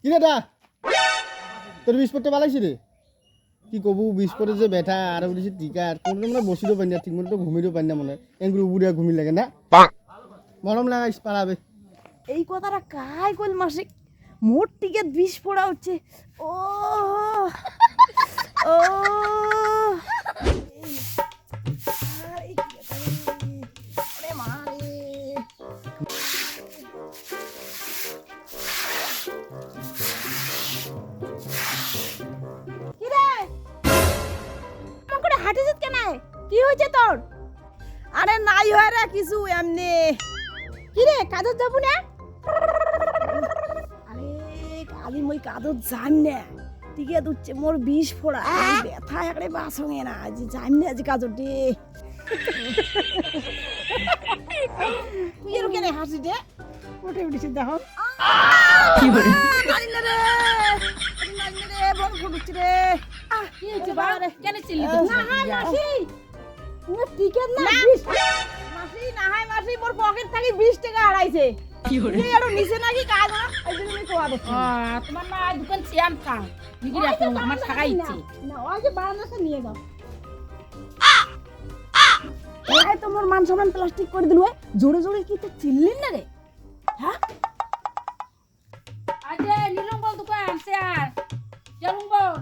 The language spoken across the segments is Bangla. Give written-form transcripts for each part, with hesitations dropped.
কি রে তোর বিষ পড়তে পালাইছি রে কি কবু বিষ পড়ে যে ব্যথা আর বলেছি টিকা কোনো মানে বসিরও পাই না ঠিক মতো ঘুমিরও পাই না মনে এগুলো বুড়িয়া ঘুমি লাগে না মরম লাগাইস পালাবে এই কথাটা কাই কইল মাসিক মোট টিকে বিষ পড়া হচ্ছে ও ও কি হয়েছে তোর? আরে নাই হয় রে কিছু এমনি। কি রে কাজত যাবো না? আরে কালি মই কাজত যাম না টিকে দুচ্ছে মোর বিষ ফোড়া ব্যথা একড়ে বাসঙে না আজ যাম না আজ কাজত দে তুই এর কেনে হাসি দে উঠে উঠেছি দেখো কি বলে নানি রে নানি রে বল ফুটুছি রে কি হচ্ছে বাবা কেন চিল্লি তো না হাই মাসি ও টিকে না বিষ মাসি না হাই মাসি মোর পকেট থেকে 20 টাকা হারাইছে কি হরে এই আরো নিচে নাকি কাজ না এই জন্য আমি কোয়া দে তোমার না দোকান সিয়াম কা নিকি রাখো আমার টাকা ইচ্ছে না ওই যে বারান্দাতে নিয়ে যাও এই তোমার মান সম্মান প্লাস্টিক করে দিল জোরে জোরে কি তো চিল্লিন না রে হ্যাঁ আজে নীলম্বল দোকান স্যার জলম্বল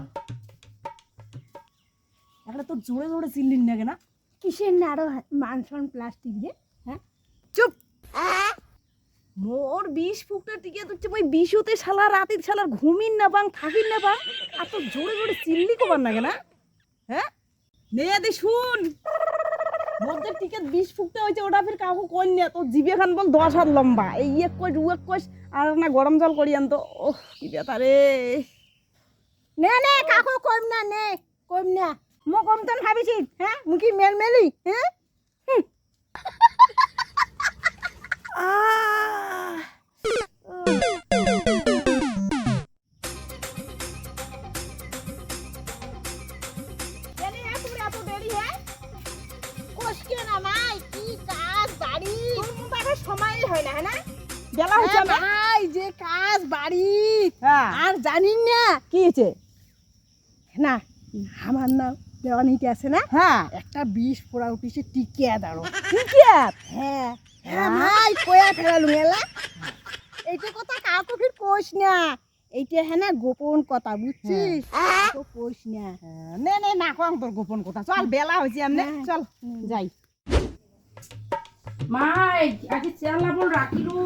এখন তো জোরে জোরে চিল্লিন না কেন কিসের না আরো মান সম্মান প্লাস্টিক রে হ্যাঁ চুপ মোর 20 ফুকটা টিকে তুচ্ছে মই 20 হতে শালা রাতের শালা ঘুমিন না বাং থাকিন না বাং আর তো জোরে জোরে চিল্লি কোবার না কেন হ্যাঁ নে দে শুন মধ্যে টিকে 20 ফুকটা হইছে ওটা ফির কাকু কই না তো জিবে খান বল 10 হাত লম্বা এই এক কই আর না গরম জল করি আন তো ওহ কি ব্যাটা রে নে নে কাকু কইম না নে কইম না মো কম তন ভাবিছি হ্যাঁ মুকি মেলমেলি হ্যাঁ সময় হয় না হ্যাঁ বেলা হচ্ছে ভাই যে কাজ বাড়ি আর জানিন না কি হয়েছে না আমার না দেওয়ানিতে আছে না হ্যাঁ একটা 20 ফোড়া উঠিছে টিকিয়া দাঁড়ো টিকিয়া হ্যাঁ হ্যাঁ ভাই কয়া ফেলালু এলা এইটা কথা কাউকে ফির কোস না এইটা হ্যাঁ না গোপন কথা বুঝছিস তো কোস না নে নে না কম তোর গোপন কথা চল বেলা হয়েছে আমনে চল যাই মাই আগে চেলা বল রাখিলু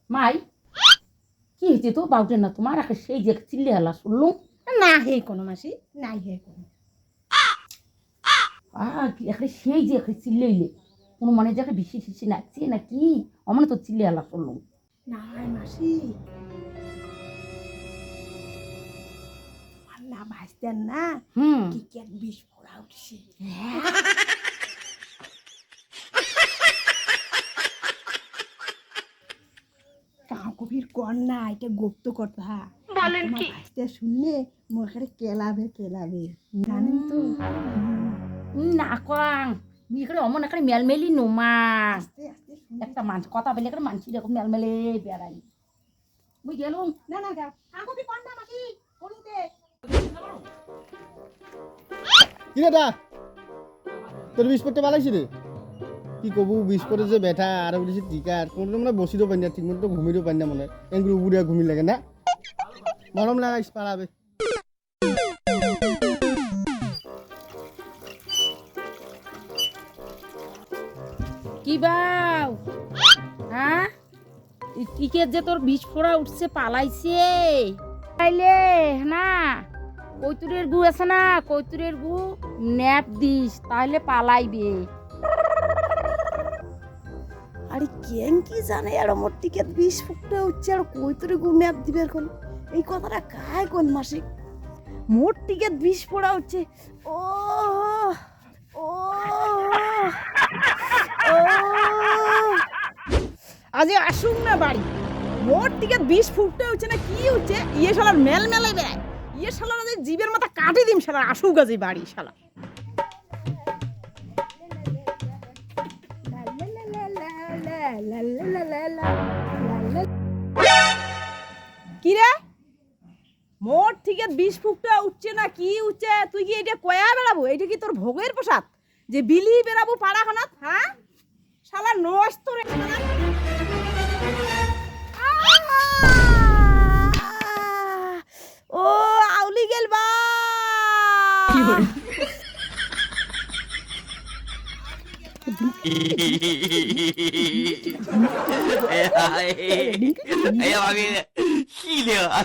মাই কি হয়েছে তো বাউটে না তোমার আগে সেই যে চিল্লে হালা শুনলু না হে কোনো মাসি নাই হে কোনো এখন সেই যে এখন চিল্লেইলে কোনো মনে যাকে বেশি শিশি নাচছে নাকি অমনে তো চিল্লে হালা শুনলু নাই মাসি না ভাসতেন না কি কে 20 ফোড়া উঠছে কবির কন্যা এটা গুপ্ত কথা বলেন কি ভাসতে শুনলে মুখে কেলাবে জানেন তো না কং এখানে অমন এখানে মেলমেলি নোমা একটা মানুষ কথা বলে এখানে মানুষ এরকম মেলমেলে বেড়াই বুঝ গেলুম না না কবি কন্যা মাসি কোনতে কি রে তোর বিষ পড়তে পালাইছি রে কি কবু বিষ পড়ে যে ব্যথা আর বলেছি টিকা কোনো মানে বসিরও পাই না ঠিক মতো ঘুমিরও পাই না মনে এগুলো বুড়িয়া ঘুমি লাগে না মরম লাগাইস পালাবে কি বাউ হ্যাঁ টিকের যে তোর বিষ ফোড়া উঠছে পালাইছে পাইলে না কৈতুরের গু আছে না কৈতুরের গু ন্যাপ দিস তাহলে পালাইবে আরে কেন কি জানে আর মোর টিকেট 20 ফুটে উঠছে আর কই তোরে গুম্যাপ দিবে এখন এই কথাটা কাই কোন মাসিক মোর টিকেট 20 ফোড়া উঠছে ও ও ও আজ আসুন না বাড়ি মোর টিকেট 20 ফুটে উঠছে না কি হচ্ছে ইয়ে শালার মেল মেলাই বেড়ায় ইয়ে শালার জীবের মাথা কাটি দিম শালা আসুক গাজি বাড়ি শালা la la la la la la la la মোট থেকে 20 ফুটটা উঠছে না কি উঠছে, তুই কি এটা কয়া বেড়াবো? এটা কি তোর ভোগের প্রসাদ যে বিলি বেড়াবো পাড়াখানাত? হ্যাঁ শালা নষ্ট রে শালা। ও আউলি গেল বা哎呀，哎呀，妈给，气的啊！